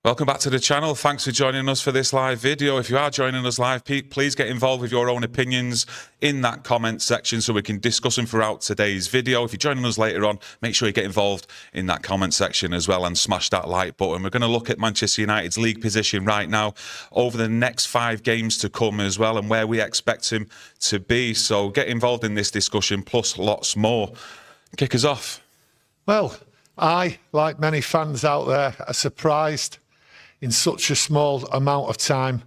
Welcome back to the channel. Thanks for joining us for this live video. If you are joining us live, please get involved with your own opinions in that comment section so we can discuss them throughout today's video. If you're joining us later on, make sure you get involved in that comment section as well and smash that like button. We're going to look at Manchester United's league position right now over the next 5 games to come as well and where we expect him to be. So get involved in this discussion plus lots more. Kick us off. Well, I, like many fans out there, are surprised in such a small amount of time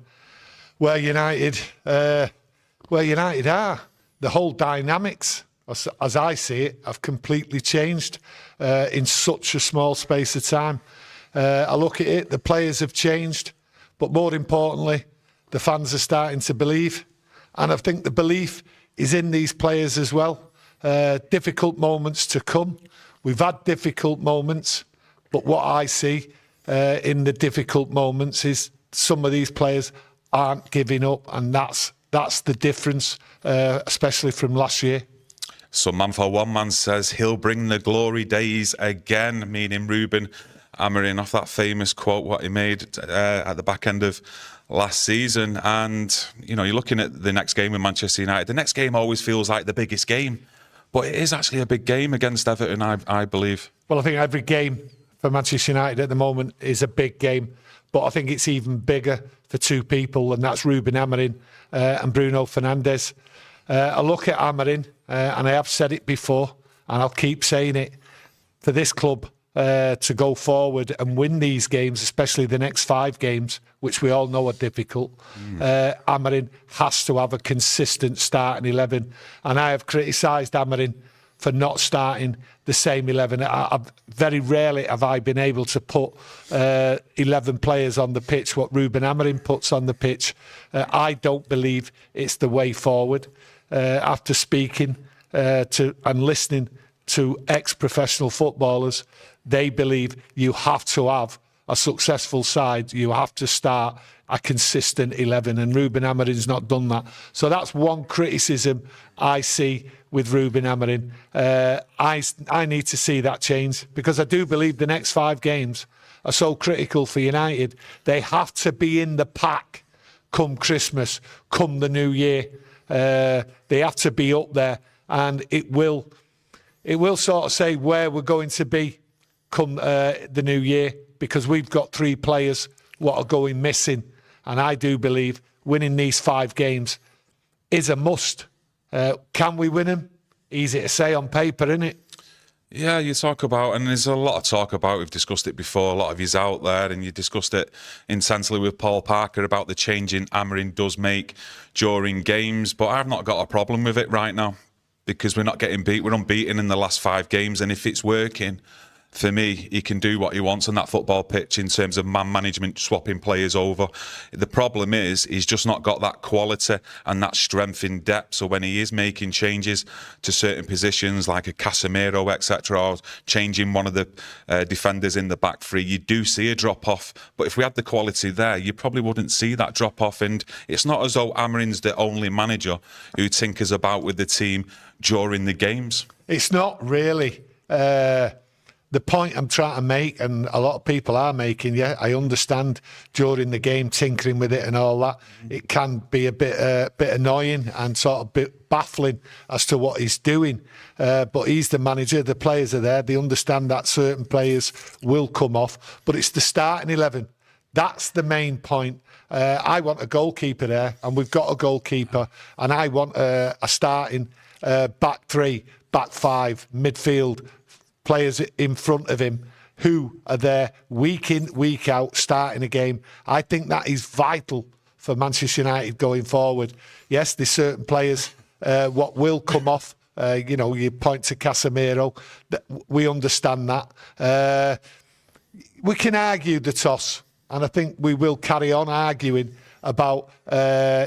where United are. The whole dynamics, as I see it, have completely changed in such a small space of time. I look at it, the players have changed, but more importantly, the fans are starting to believe. And I think the belief is in these players as well. Difficult moments to come. We've had difficult moments, but what I see in the difficult moments is some of these players aren't giving up, and that's the difference, especially from last year. So man for one man says he'll bring the glory days again, meaning Ruben Amorim, off that famous quote what he made at the back end of last season. And you know, you're looking at the next game with Manchester United. The next game always feels like the biggest game, but it is actually a big game against Everton, I believe. Well, I think every game for Manchester United at the moment is a big game, but I think it's even bigger for 2 people, and that's Ruben Amorim and Bruno Fernandes. I look at Amorim, and I have said it before, and I'll keep saying it, for this club to go forward and win these games, especially the next 5 games, which we all know are difficult, Amorim has to have a consistent starting 11. And I have criticised Amorim for not starting the same 11. Very rarely have I been able to put 11 players on the pitch, what Ruben Amorim puts on the pitch. I don't believe it's the way forward. After speaking to and listening to ex-professional footballers, they believe you have to have a successful side. You have to start a consistent 11, and Ruben Amorim's not done that. So that's one criticism I see with Ruben Amorim. I need to see that change, because I do believe the next 5 games are so critical for United. They have to be in the pack come Christmas, come the new year. They have to be up there, and it will sort of say where we're going to be come the new year, because we've got 3 players what are going missing. And I do believe winning these 5 games is a must. Can we win them? Easy to say on paper, isn't it? Yeah, you talk about, and there's a lot of talk about, we've discussed it before, a lot of yous out there, and you discussed it intensely with Paul Parker about the changing Amorim does make during games, but I've not got a problem with it right now, because we're not getting beat. We're unbeaten in the last 5 games, and if it's working, for me, he can do what he wants on that football pitch in terms of man management, swapping players over. The problem is he's just not got that quality and that strength in depth. So when he is making changes to certain positions like a Casemiro, etc., or changing one of the defenders in the back 3, you do see a drop-off. But if we had the quality there, you probably wouldn't see that drop-off. And it's not as though Amorim's the only manager who tinkers about with the team during the games. It's not really. The point I'm trying to make, and a lot of people are making, yeah, I understand during the game tinkering with it and all that, it can be a bit annoying and sort of bit baffling as to what he's doing. But he's the manager, the players are there, they understand that certain players will come off, but it's the starting 11. That's the main point. I want a goalkeeper there, and we've got a goalkeeper, and I want a starting back 3, back 5, midfield, players in front of him who are there week in, week out, starting a game. I think that is vital for Manchester United going forward. Yes, there's certain players what will come off. You know, you point to Casemiro. We understand that. We can argue the toss, and I think we will carry on arguing about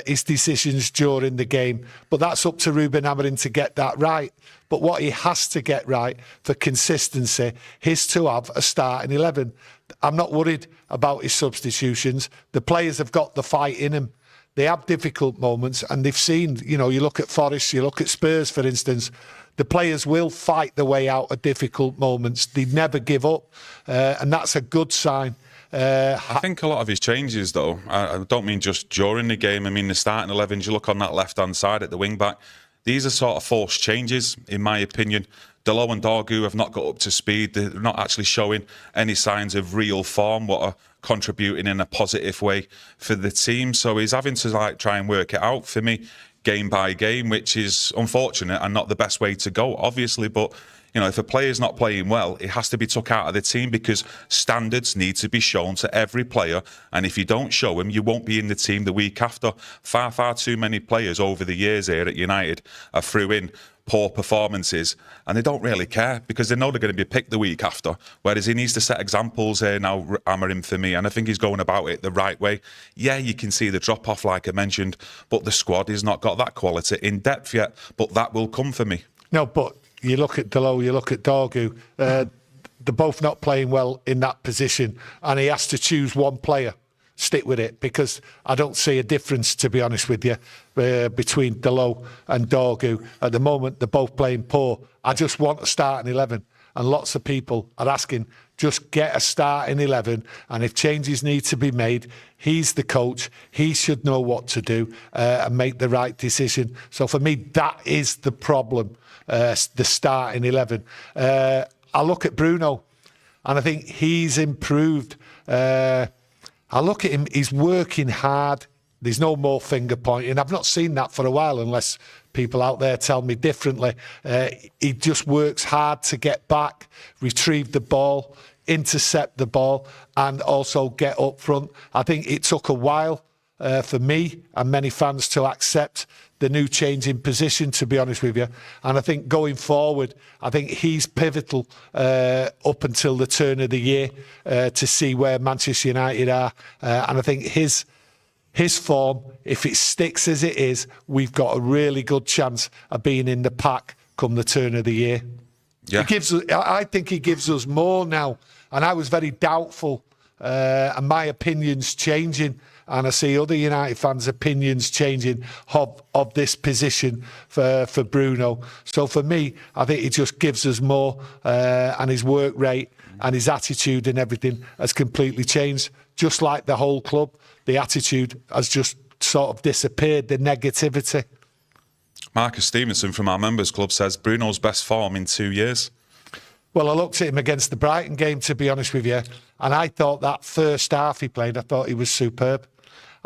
his decisions during the game. But that's up to Ruben Amorim to get that right. But what he has to get right for consistency is to have a starting 11. I'm not worried about his substitutions. The players have got the fight in them. They have difficult moments, and they've seen, you know, you look at Forest, you look at Spurs, for instance, the players will fight their way out of difficult moments. They never give up, and that's a good sign. I think a lot of his changes, though, I don't mean just during the game. I mean the starting 11s. You look on that left-hand side at the wing-back. These are sort of forced changes, in my opinion. Delo and Dorgu have not got up to speed. They're not actually showing any signs of real form, what are contributing in a positive way for the team. So he's having to try and work it out for me, game by game, which is unfortunate and not the best way to go, obviously. But if a player's not playing well, it has to be took out of the team because standards need to be shown to every player. And if you don't show them, you won't be in the team the week after. Far, far too many players over the years here at United are threw in poor performances and they don't really care because they know they're going to be picked the week after. Whereas he needs to set examples here now, Amorim, for me. And I think he's going about it the right way. Yeah, you can see the drop-off, like I mentioned, but the squad has not got that quality in depth yet. But that will come for me. No, but you look at Delo, you look at Dorgu, they're both not playing well in that position, and he has to choose one player. Stick with it, because I don't see a difference, to be honest with you, between Delo and Dorgu. At the moment, they're both playing poor. I just want a starting 11, and lots of people are asking, just get a starting 11, and if changes need to be made, he's the coach. He should know what to do and make the right decision. So for me, that is the problem. The starting 11. I look at Bruno and I think he's improved. I look at him, he's working hard. There's no more finger pointing. I've not seen that for a while unless people out there tell me differently. He just works hard to get back, retrieve the ball, intercept the ball and also get up front. I think it took a while for me and many fans to accept the new change in position, to be honest with you. And I think going forward, I think he's pivotal up until the turn of the year to see where Manchester United are. And I think his form, if it sticks as it is, we've got a really good chance of being in the pack come the turn of the year. Yeah. I think he gives us more now. And I was very doubtful and my opinion's changing. And I see other United fans' opinions changing of this position for Bruno. So for me, I think he just gives us more, and his work rate and his attitude and everything has completely changed. Just like the whole club, the attitude has just sort of disappeared, the negativity. Marcus Stevenson from our members club says Bruno's best form in 2 years. Well, I looked at him against the Brighton game, to be honest with you, and I thought that first half he played, I thought he was superb.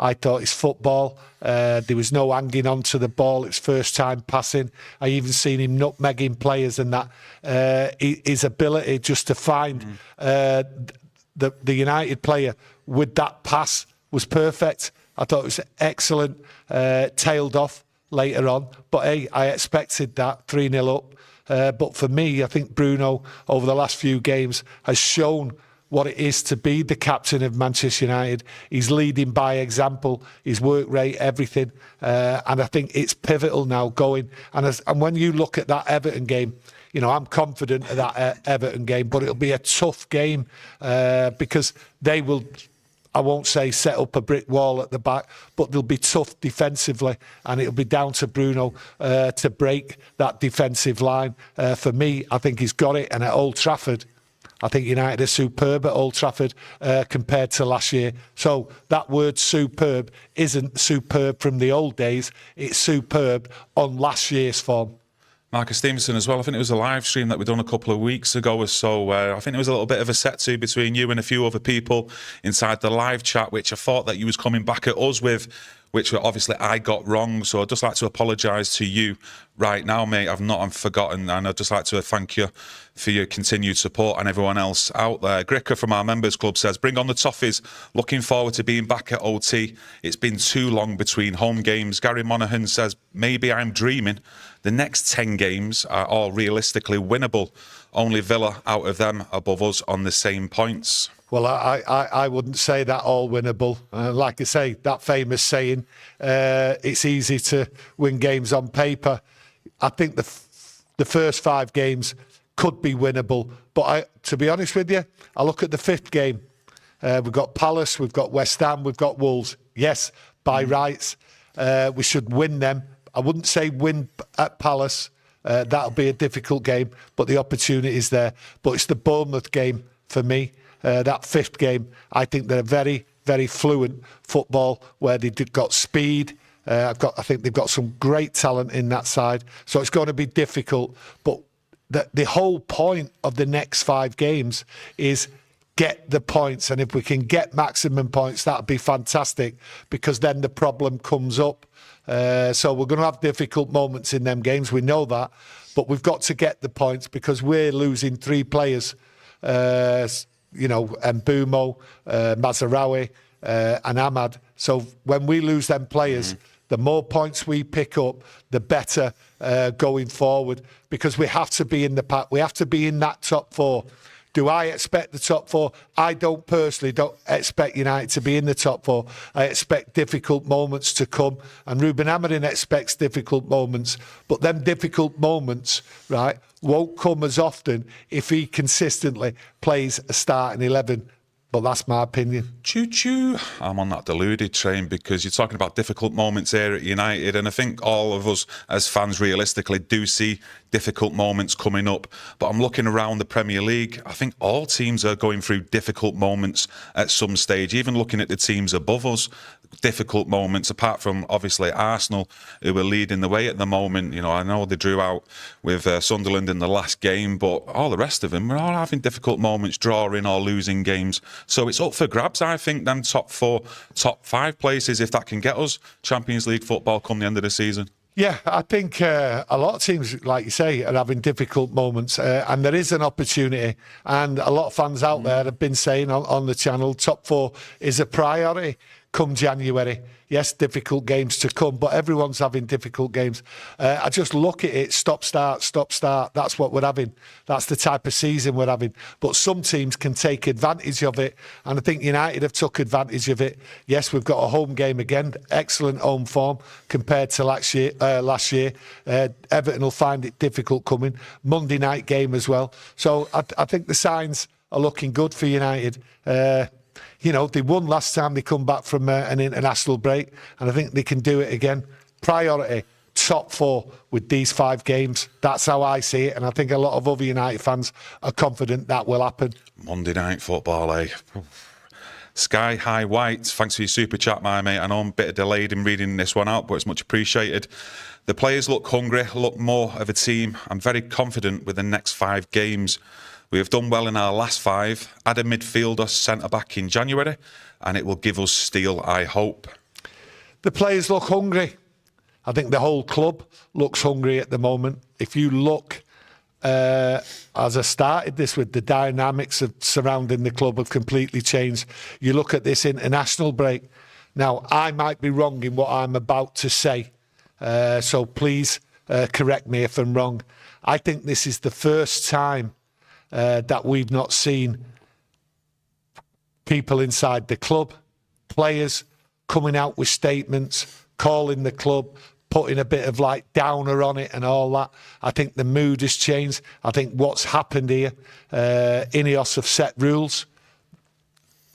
I thought his football, there was no hanging on to the ball. It's first time passing. I even seen him nutmegging players and that. His ability just to find the United player with that pass was perfect. I thought it was excellent. Tailed off later on. But hey, I expected that 3-0 up. But for me, I think Bruno, over the last few games, has shown what it is to be the captain of Manchester United. He's leading by example, his work rate, everything. And I think it's pivotal now going. And when you look at that Everton game, I'm confident of that Everton game, but it'll be a tough game because they will, I won't say set up a brick wall at the back, but they'll be tough defensively, and it'll be down to Bruno to break that defensive line. For me, I think he's got it. And at Old Trafford, I think United are superb at Old Trafford compared to last year. So that word superb isn't superb from the old days. It's superb on last year's form. Marcus Stevenson as well. I think it was a live stream that we done a couple of weeks ago or so. I think there was a little bit of a set-to between you and a few other people inside the live chat, which I thought that you was coming back at us with, which obviously I got wrong. So I'd just like to apologise to you right now, mate. I've not forgotten, and I'd just like to thank you for your continued support and everyone else out there. Gricker from our members club says, bring on the Toffees. Looking forward to being back at OT. It's been too long between home games. Gary Monaghan says, maybe I'm dreaming. The next 10 games are all realistically winnable. Only Villa out of them above us on the same points. Well, I wouldn't say that all winnable. Like I say, that famous saying, it's easy to win games on paper. I think the first 5 games could be winnable. But to be honest with you, I look at the 5th game. We've got Palace, we've got West Ham, we've got Wolves. Yes, by rights, we should win them. I wouldn't say win at Palace. That'll be a difficult game, but the opportunity is there. But it's the Bournemouth game for me. that fifth game. I think they're a very, very fluent football where they've got speed. I think they've got some great talent in that side. So it's going to be difficult. But the whole point of the next 5 games is get the points. And if we can get maximum points, that'd be fantastic, because then the problem comes up. So we're going to have difficult moments in them games. We know that. But we've got to get the points, because we're losing 3 players, Mbumo, Mazarawi, and Ahmad. So when we lose them players, the more points we pick up, the better going forward, because we have to be in the pack. We have to be in that top 4. Do I expect the top 4? I don't expect United to be in the top 4. I expect difficult moments to come, and Ruben Amorim expects difficult moments. But them difficult moments, right, won't come as often if he consistently plays a starting 11. But that's my opinion. Choo-choo. I'm on that deluded train, because you're talking about difficult moments here at United, and I think all of us as fans realistically do see difficult moments coming up. But I'm looking around the Premier League. I think all teams are going through difficult moments at some stage, even looking at the teams above us. Difficult moments, apart from obviously Arsenal, who are leading the way at the moment. I know they drew out with Sunderland in the last game, but all the rest of them are all having difficult moments, drawing or losing games. So it's up for grabs, I think, them top 4, top 5 places, if that can get us Champions League football come the end of the season. Yeah, I think a lot of teams, like you say, are having difficult moments, and there is an opportunity. And a lot of fans out there have been saying on the channel, top 4 is a priority come January. Yes, difficult games to come, but everyone's having difficult games. I just look at it, stop, start. That's what we're having. That's the type of season we're having. But some teams can take advantage of it, and I think United have took advantage of it. Yes, we've got a home game again, excellent home form compared to last year. Everton will find it difficult coming. Monday night game as well. So I think the signs are looking good for United. They won last time they come back from an international break, and I think they can do it again. Priority, top 4 with these 5 games. That's how I see it, and I think a lot of other United fans are confident that will happen. Monday night football, eh? Sky High White, thanks for your super chat, my mate. I know I'm a bit delayed in reading this one out, but it's much appreciated. The players look hungry, look more of a team. I'm very confident with the next 5 games. We have done well in our last 5. Add a midfielder, centre-back in January, and it will give us steel, I hope. The players look hungry. I think the whole club looks hungry at the moment. If you look, as I started this with, the dynamics surrounding the club have completely changed. You look at this international break. Now, I might be wrong in what I'm about to say, so please correct me if I'm wrong. I think this is the first time that we've not seen people inside the club, players coming out with statements, calling the club, putting a bit of downer on it and all that. I think the mood has changed. I think what's happened here, Ineos have set rules.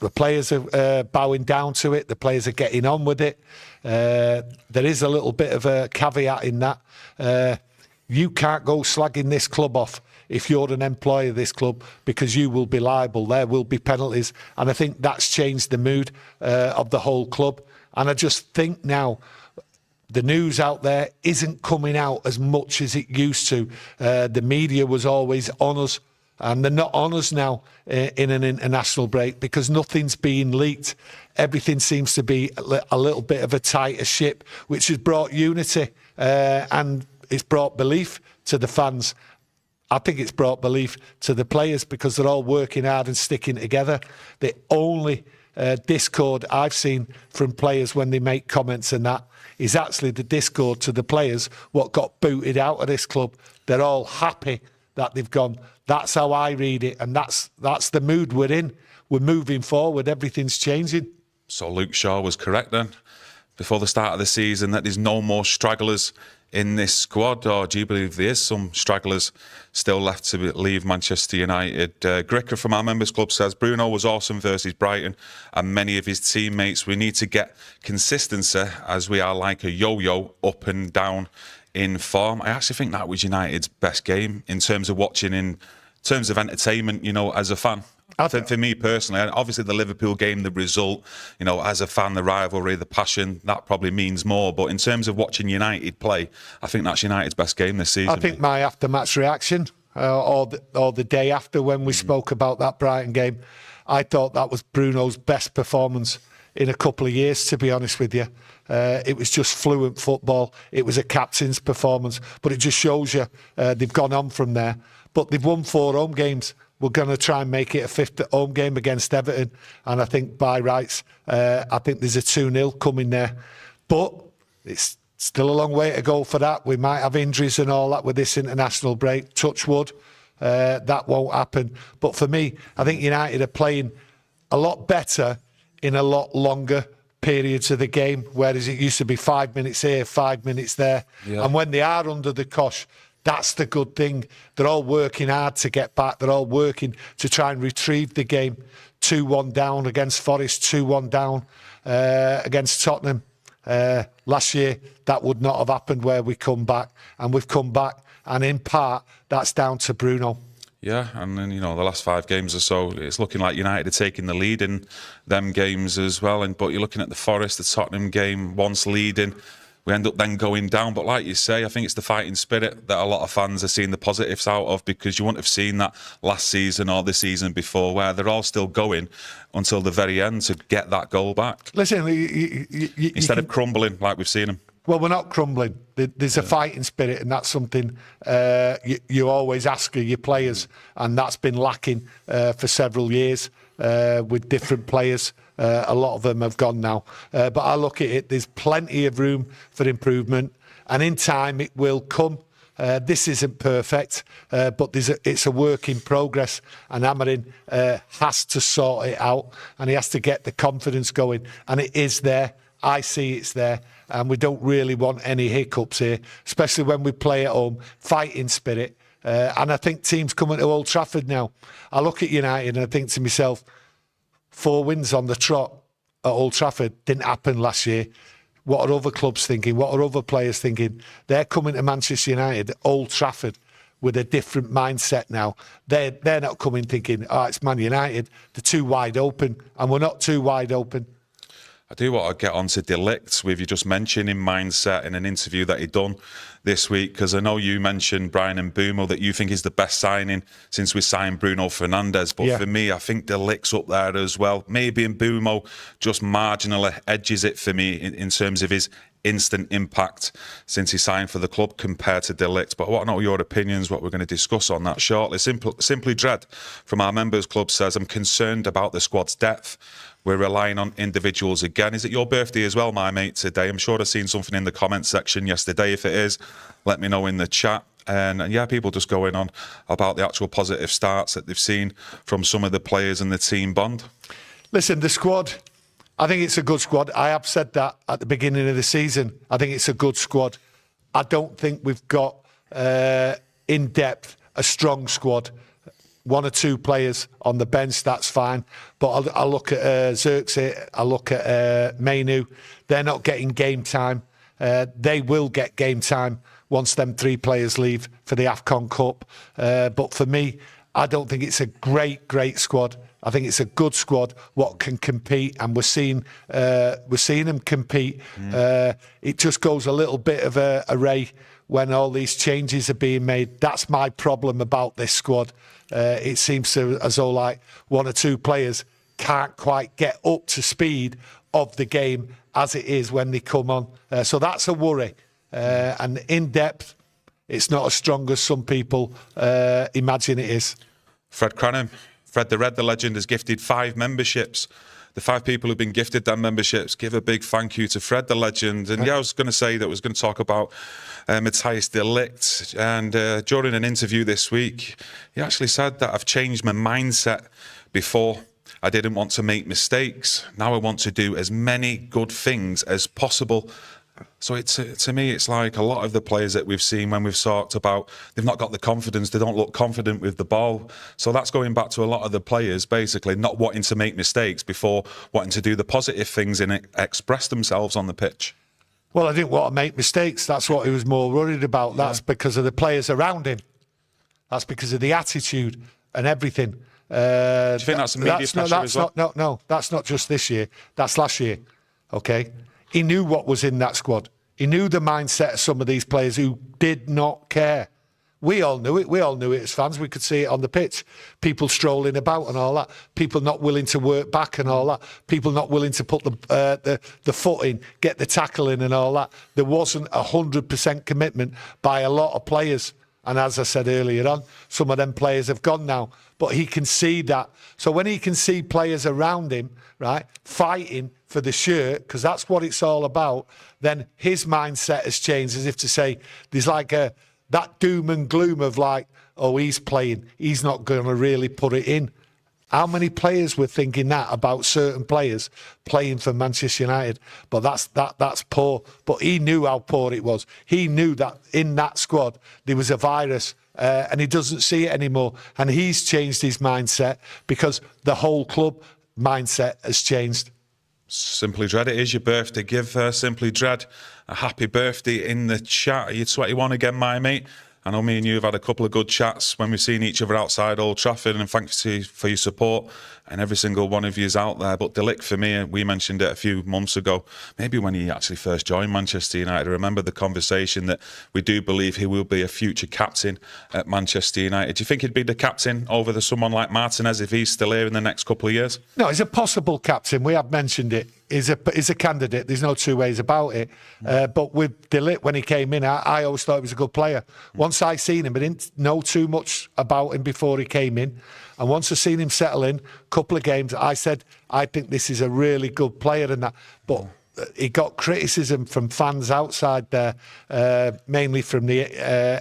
The players are bowing down to it. The players are getting on with it. There is a little bit of a caveat in that. You can't go slagging this club off if you're an employee of this club, because you will be liable. There will be penalties. And I think that's changed the mood of the whole club. And I just think now the news out there isn't coming out as much as it used to. The media was always on us, and they're not on us now in an international break, because nothing's being leaked. Everything seems to be a little bit of a tighter ship, which has brought unity and it's brought belief to the fans. I think it's brought belief to the players, because they're all working hard and sticking together. The only discord I've seen from players when they make comments and that is actually the discord to the players what got booted out of this club. They're all happy that they've gone. That's how I read it, and that's the mood we're in. We're moving forward. Everything's changing. So Luke Shaw was correct then, before the start of the season, that there's no more stragglers in this squad, or do you believe there is some stragglers still left to leave Manchester United? Gricker from our members club says Bruno was awesome versus Brighton and many of his teammates. We need to get consistency, as we are like a yo-yo, up and down in form. I actually think that was United's best game in terms of watching, in terms of entertainment, as a fan. For me personally, and obviously the Liverpool game, the result, as a fan, the rivalry, the passion, that probably means more. But in terms of watching United play, I think that's United's best game this season. I think my after-match reaction, or the day after when we spoke about that Brighton game, I thought that was Bruno's best performance in a couple of years, to be honest with you. It was just fluent football. It was a captain's performance, but it just shows you they've gone on from there. But they've won 4 home games. We're going to try and make it a 5th home game against Everton. And I think by rights, I think there's a 2-0 coming there. But it's still a long way to go for that. We might have injuries and all that with this international break. Touch wood, that won't happen. But for me, I think United are playing a lot better in a lot longer periods of the game, whereas it used to be 5 minutes here, 5 minutes there. Yeah. And when they are under the cosh, that's the good thing. They're all working hard to get back. They're all working to try and retrieve the game. 2-1 down against Forest, 2-1 down against Tottenham. Last year, that would not have happened where we come back. And we've come back. And in part, that's down to Bruno. Yeah, and then, the last 5 games or so, it's looking like United are taking the lead in them games as well. But you're looking at the Forest, the Tottenham game, once leading, we end up then going down. But like you say, I think it's the fighting spirit that a lot of fans are seeing the positives out of, because you wouldn't have seen that last season or the season before, where they're all still going until the very end to get that goal back. Listen, instead of crumbling like we've seen them. Well, we're not crumbling. There's a fighting spirit, and that's something you always ask of your players, and that's been lacking for several years with different players. A lot of them have gone now. But I look at it, there's plenty of room for improvement, and in time it will come. This isn't perfect, but it's a work in progress, and Amorim has to sort it out, and he has to get the confidence going, and it is there. I see it's there, and we don't really want any hiccups here, especially when we play at home. Fighting spirit, and I think teams coming to Old Trafford now. I look at United and I think to myself, 4 wins on the trot at Old Trafford didn't happen last year. What are other clubs thinking? What are other players thinking? They're coming to Manchester United, Old Trafford, with a different mindset now. They're not coming thinking, it's Man United. They're too wide open, and we're not too wide open. I do want to get on to De Ligt, with you just mentioning mindset in an interview that he done this week, because I know you mentioned Brian and Mbeumo that you think is the best signing since we signed Bruno Fernandes. But for me, I think De Ligt's up there as well. Maybe Mbeumo just marginally edges it for me in terms of his instant impact since he signed for the club compared to De Ligt. But I want to know your opinions, what we're going to discuss on that shortly. Simply Dread from our members club says, I'm concerned about the squad's depth. We're relying on individuals again. Is it your birthday as well, my mate, today? I'm sure I've seen something in the comments section yesterday. If it is, let me know in the chat. And yeah, people just going on about the actual positive starts that they've seen from some of the players in the team bond. Listen, the squad, I think it's a good squad. I have said that at the beginning of the season. I think it's a good squad. I don't think we've got, in depth, a strong squad. 1 or 2 players on the bench, that's fine. But I look at Xerxes, I look at Manu. They're not getting game time. They will get game time once them 3 players leave for the AFCON Cup. But for me, I don't think it's a great squad. I think it's a good squad, what can compete, and we're seeing them compete. It just goes a little bit of a array when all these changes are being made. That's my problem about this squad. It seems as though like 1 or 2 players can't quite get up to speed of the game as it is when they come on. So that's a worry. And in depth, it's not as strong as some people imagine it is. Fred Cranham, Fred the Red, the legend, has gifted 5 memberships. The 5 people who've been gifted their memberships, give a big thank you to Fred the legend. And yeah, I was going to say that I was going to talk about Matthijs de Ligt. And during an interview this week, he actually said that I've changed my mindset. Before, I didn't want to make mistakes. Now I want to do as many good things as possible. So to me, it's like a lot of the players that we've seen when we've talked about, they've not got the confidence, they don't look confident with the ball. So that's going back to a lot of the players basically not wanting to make mistakes before wanting to do the positive things and express themselves on the pitch. Well, I didn't want to make mistakes. That's what he was more worried about. That's because of the players around him. That's because of the attitude and everything. Do you think that's media pressure as well? No, that's not just this year. That's last year. Okay, he knew what was in that squad. He knew the mindset of some of these players who did not care. We all knew it. We all knew it as fans. We could see it on the pitch. People strolling about and all that. People not willing to work back and all that. People not willing to put the foot in, get the tackle in and all that. There wasn't 100% commitment by a lot of players. And as I said earlier on, some of them players have gone now. But he can see that. So when he can see players around him, right, fighting for the shirt, because that's what it's all about, then his mindset has changed, as if to say, there's like that doom and gloom of like, oh, he's playing, he's not going to really put it in. How many players were thinking that about certain players playing for Manchester United? But that's poor. But he knew how poor it was. He knew that in that squad there was a virus, and he doesn't see it anymore. And he's changed his mindset because the whole club mindset has changed. Simply Dread, it is your birthday. Give Simply Dread a happy birthday in the chat. Are you 21 again, my mate? I know me and you have had a couple of good chats when we've seen each other outside Old Trafford, and thanks for your support, and every single one of you is out there. But De Ligt, for me, we mentioned it a few months ago, maybe when he actually first joined Manchester United. I remember the conversation that we do believe he will be a future captain at Manchester United. Do you think he'd be the captain over someone like Martinez if he's still here in the next couple of years? No, he's a possible captain. We have mentioned it. He's a candidate. There's no two ways about it. But with De Ligt, when he came in, I always thought he was a good player. Once I seen him, I didn't know too much about him before he came in. And once I seen him settle in, a couple of games, I said, I think this is a really good player and that. But he got criticism from fans outside there, mainly from the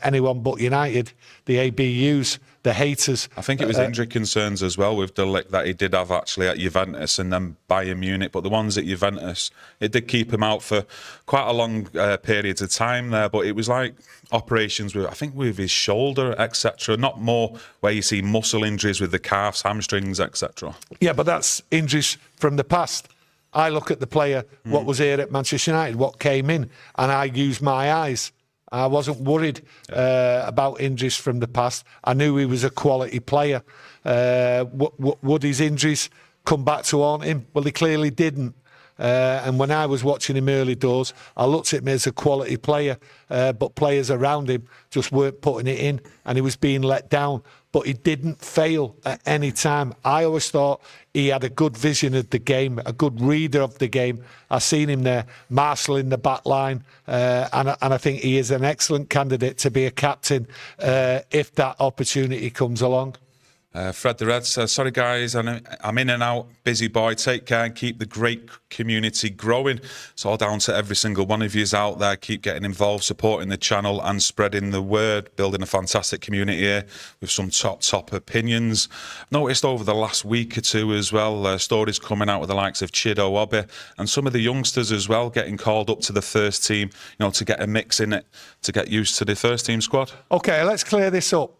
Anyone But United, the ABUs, the haters. I think it was injury concerns as well with De Ligt that he did have actually at Juventus and then Bayern Munich. But the ones at Juventus, it did keep him out for quite a long periods of time there. But it was like operations with, I think, with his shoulder, etc. Not more where you see muscle injuries with the calves, hamstrings, etc. Yeah, but that's injuries from the past. I look at the player, what was here at Manchester United, what came in, and I used my eyes. I wasn't worried about injuries from the past. I knew he was a quality player. Would his injuries come back to haunt him? Well, he clearly didn't. And when I was watching him early doors, I looked at him as a quality player, but players around him just weren't putting it in, and he was being let down. But he didn't fail at any time. I always thought he had a good vision of the game, a good reader of the game. I've seen him there, marshalling the back line, and I think he is an excellent candidate to be a captain if that opportunity comes along. Fred the Red says, sorry guys, I'm in and out, busy boy, take care and keep the great community growing. It's all down to every single one of yous out there. Keep getting involved, supporting the channel and spreading the word, building a fantastic community here with some top opinions. Noticed over the last week or two as well, stories coming out with the likes of Chido Webby and some of the youngsters as well getting called up to the first team, you know, to get a mix in it, to get used to the first team squad. Okay, let's clear this up,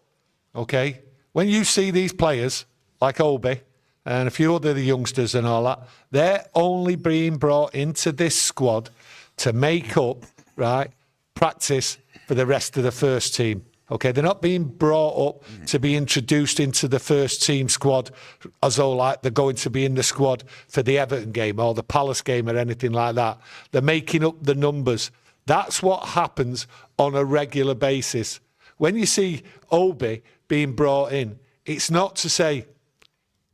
okay? When you see these players, like Obi and a few other youngsters and all that, they're only being brought into this squad to make up, right, practice for the rest of the first team. Okay, they're not being brought up to be introduced into the first team squad as though like they're going to be in the squad for the Everton game or the Palace game or anything like that. They're making up the numbers. That's what happens on a regular basis. When you see Obi being brought in, it's not to say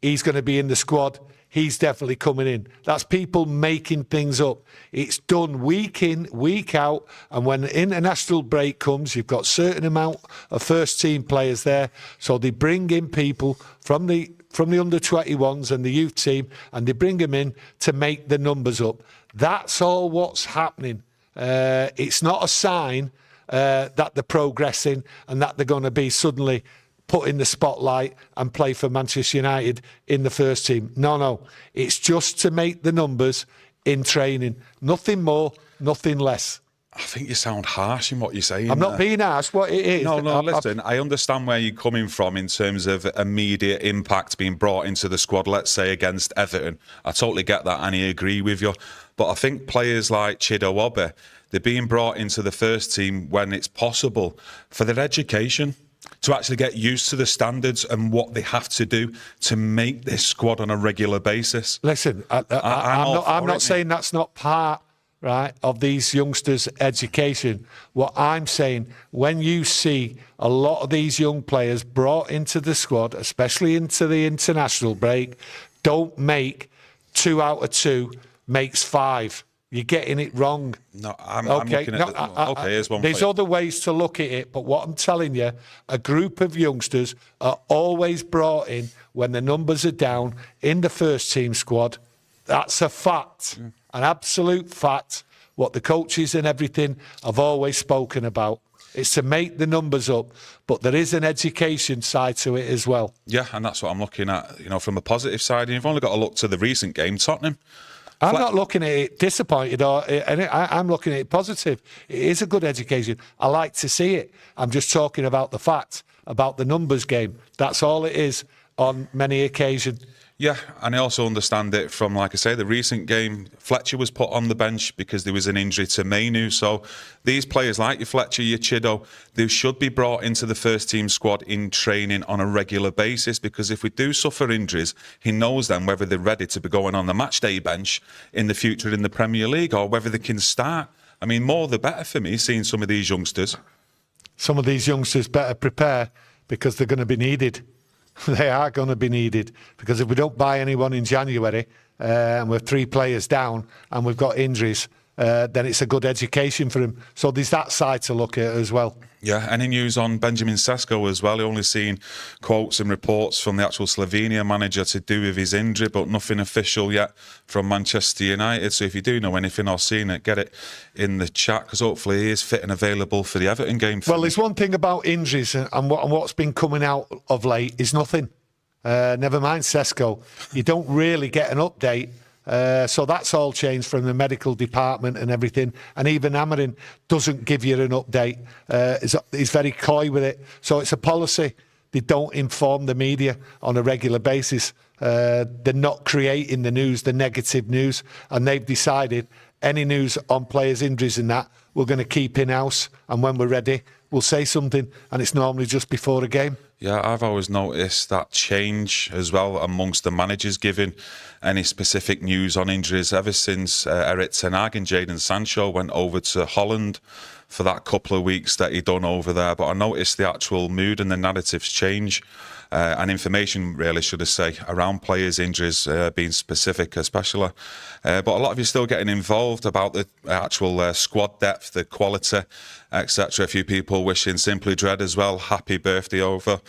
he's going to be in the squad, he's definitely coming in. That's people making things up. It's done week in, week out, and when the international break comes, you've got a certain amount of first team players there, so they bring in people from the under-21s and the youth team, and they bring them in to make the numbers up. That's all what's happening. It's not a sign that they're progressing and that they're going to be suddenly put in the spotlight and play for Manchester United in the first team. No. It's just to make the numbers in training. Nothing more, nothing less. I think you sound harsh in what you're saying. I'm not being harsh. What it is. No, listen, I understand where you're coming from in terms of immediate impact being brought into the squad, let's say, against Everton. I totally get that and I agree with you. But I think players like Chido Webby, they're being brought into the first team when it's possible for their education. to actually get used to the standards and what they have to do to make this squad on a regular basis. Listen, I'm not saying that's not part, right, of these youngsters' education. What I'm saying, when you see a lot of these young players brought into the squad, especially into the international break, don't make 2 out of 2 makes 5. You're getting it wrong. No, I'm looking at here's one. There's other ways to look at it, but what I'm telling you, a group of youngsters are always brought in when the numbers are down in the first team squad. That's a fact, an absolute fact. What the coaches and everything have always spoken about. It's to make the numbers up, but there is an education side to it as well. Yeah, and that's what I'm looking at. You know, from a positive side, you've only got to look to the recent game, Tottenham. I'm not looking at it disappointed, I'm looking at it positive. It is a good education. I like to see it. I'm just talking about the fact, about the numbers game. That's all it is on many occasions. Yeah, and I also understand it from, like I say, the recent game. Fletcher was put on the bench because there was an injury to Manu. So these players like your Fletcher, your Chido, they should be brought into the first team squad in training on a regular basis, because if we do suffer injuries, he knows then whether they're ready to be going on the match day bench in the future in the Premier League or whether they can start. I mean, more the better for me, seeing some of these youngsters. Some of these youngsters better prepare because they're going to be needed. They are going to be needed, because if we don't buy anyone in January and we're 3 players down and we've got injuries, then it's a good education for him. So there's that side to look at as well. Yeah, any news on Benjamin Sesko as well? I've only seen quotes and reports from the actual Slovenia manager to do with his injury, but nothing official yet from Manchester United. So if you do know anything or seen it, get it in the chat, because hopefully he is fit and available for the Everton game. Well, there's one thing about injuries, and what's been coming out of late is nothing. Never mind Sesko. You don't really get an update. So that's all changed from the medical department and everything. And even Amorim doesn't give you an update. He's very coy with it. So it's a policy. They don't inform the media on a regular basis. They're not creating the news, the negative news. And they've decided any news on players' injuries and that, we're going to keep in-house. And when we're ready, we'll say something. And it's normally just before a game. Yeah, I've always noticed that change as well amongst the managers giving any specific news on injuries ever since Erik ten Hag and Jadon Sancho went over to Holland for that couple of weeks that he done over there. But I noticed the actual mood and the narratives change and information, really, should I say, around players' injuries being specific especially. But a lot of you still getting involved about the actual squad depth, the quality, etc. A few people wishing Simply Dread as well happy birthday over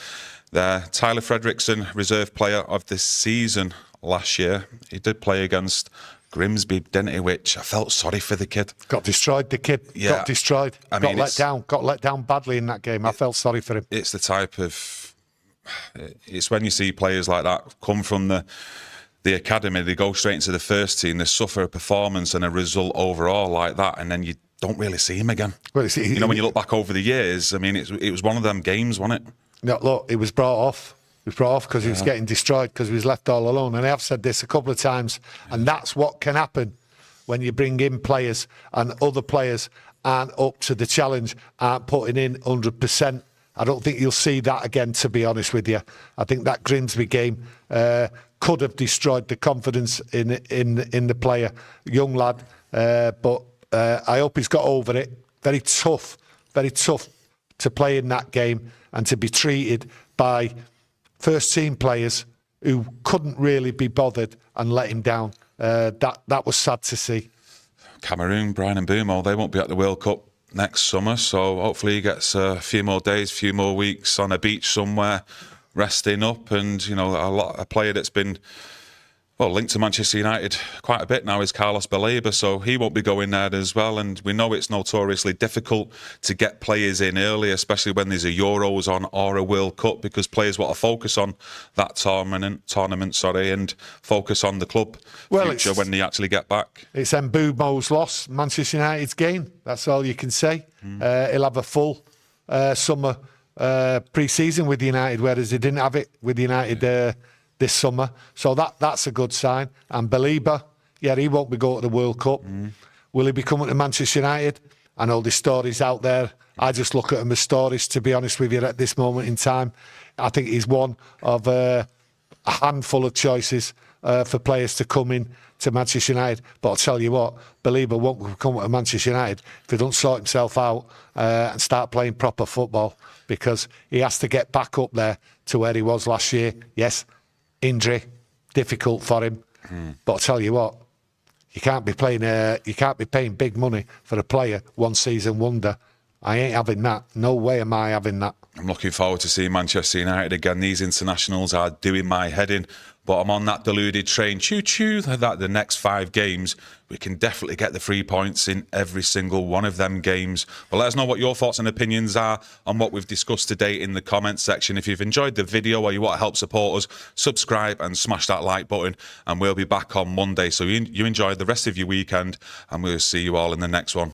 there. Tyler Fredrickson, reserve player of the season last year. He did play against Grimsby, didn't he? Which I felt sorry for the kid. Got destroyed, the kid. Yeah. Got destroyed. Got let down badly in that game. I felt sorry for him. It's the type of... It's when you see players like that come from the academy, they go straight into the first team, they suffer a performance and a result overall like that, and then you don't really see him again. Well, you know, when you look back over the years, I mean, it was one of them games, wasn't it? No, look, it was brought off. It was brought off because he was getting destroyed, because he was left all alone. And I have said this a couple of times, and that's what can happen when you bring in players and other players aren't up to the challenge, aren't putting in 100%. I don't think you'll see that again, to be honest with you. I think that Grimsby game could have destroyed the confidence in the player, young lad. But I hope he's got over it. Very tough to play in that game and to be treated by first team players who couldn't really be bothered and let him down. That was sad to see. Cameroon, Brian and Bumo, they won't be at the World Cup next summer, so hopefully he gets a few more days, a few more weeks on a beach somewhere, resting up. And you know, a player that's been linked to Manchester United quite a bit now is Carlos Baleba, so he won't be going there as well. And we know it's notoriously difficult to get players in early, especially when there's a Euros on or a World Cup, because players want to focus on that tournament, and focus on the club future when they actually get back. It's Mbumo's loss, Manchester United's gain. That's all you can say. He'll have a full summer pre-season with United, whereas he didn't have it with United this summer. So that's a good sign. And Baleba, he won't be going to the World Cup. Will he be coming to Manchester United? I know there's stories out there. I just look at them as stories, to be honest with you, at this moment in time. I think he's one of a handful of choices for players to come in to Manchester United. But I'll tell you what, Belieber won't come to Manchester United if he don't sort himself out and start playing proper football, because he has to get back up there to where he was last year. Yes, injury, difficult for him. But I'll tell you what, you can't be paying big money for a player, one season wonder. I ain't having that. No way am I having that. I'm looking forward to seeing Manchester United again. These internationals are doing my head in, but I'm on that deluded train. Choo-choo, that the next 5 games, we can definitely get the 3 points in every single one of them games. But let us know what your thoughts and opinions are on what we've discussed today in the comments section. If you've enjoyed the video or you want to help support us, subscribe and smash that like button, and we'll be back on Monday. So you enjoy the rest of your weekend, and we'll see you all in the next one.